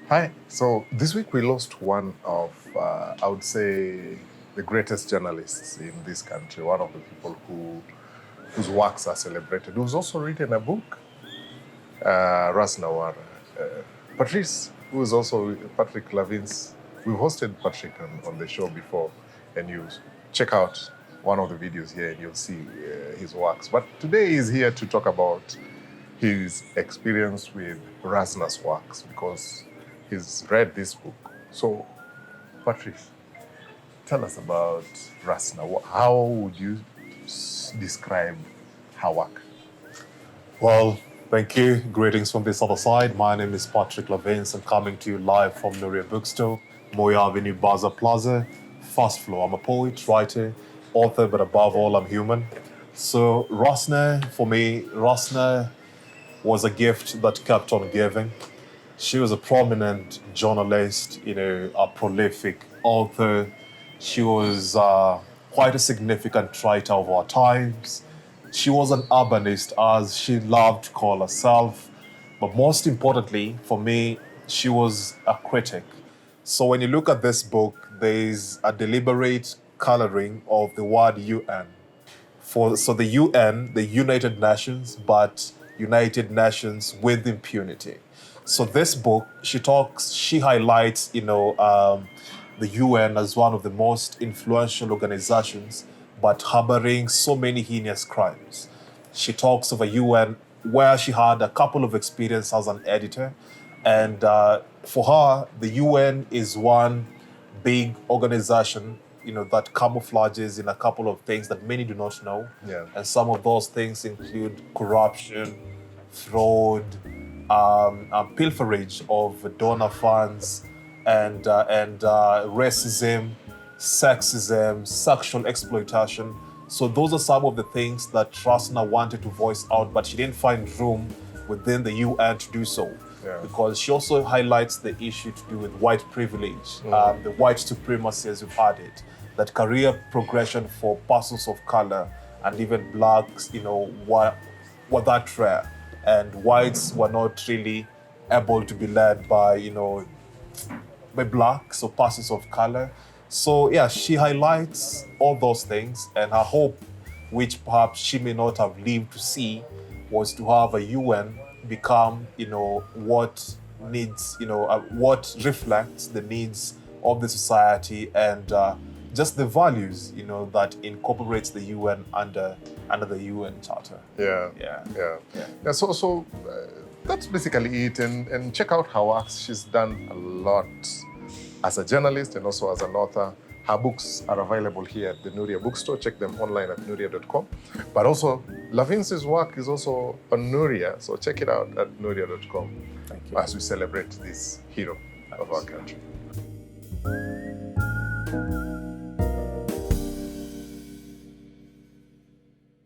Hi. So this week we lost one of, I would say, the greatest journalists in this country. One of the people whose works are celebrated. Who's also written a book, Rasna Warah. Patrice, who is also Patrick Lavin's. We've hosted Patrick on the show before, and you check out one of the videos here, and you'll see his works. But today he's here to talk about his experience with Rasna's works because he's read this book. So, Patrice, tell us about Rasna. How would you describe her work? Well, thank you. Greetings from this other side. My name is Patrick Lavins. I'm coming to you live from Nuria Bookstore, Moya Avenue, Baza Plaza, first floor. I'm a poet, writer, author, but above all, I'm human. So, Rasna, for me, Rasna was a gift that kept on giving. She was a prominent journalist, a prolific author. She was quite a significant writer of our times. She was an urbanist, as she loved to call herself. But most importantly, for me, she was a critic. So when you look at this book, there's a deliberate coloring of the word UN. So the UN, the United Nations, but United Nations with impunity. So this book, she highlights, the UN as one of the most influential organizations, but harboring so many heinous crimes. She talks of a UN where she had a couple of experiences as an editor, and for her, the UN is one big organization, that camouflages in a couple of things that many do not know. Yeah. And some of those things include corruption, fraud, pilferage of donor funds, and racism, sexism, sexual exploitation. So those are some of the things that Rasna wanted to voice out, but she didn't find room within the UN to do so. Yeah. Because she also highlights the issue to do with white privilege, the white supremacy as we've had it, that career progression for persons of color and even blacks, were that rare. And whites were not really able to be led by blacks or persons of color. So yeah, she highlights all those things, and her hope, which perhaps she may not have lived to see, was to have a UN become, what reflects the needs of the society and just the values, that incorporates the UN under the UN Charter. Yeah. Yeah. Yeah. Yeah. So that's basically it. And check out her works. She's done a lot as a journalist and also as an author. Her books are available here at the Nuria Bookstore. Check them online at nuria.com. But also, Lavince's work is also on Nuria, so check it out at nuria.com. Thank you. As we celebrate this hero of our country.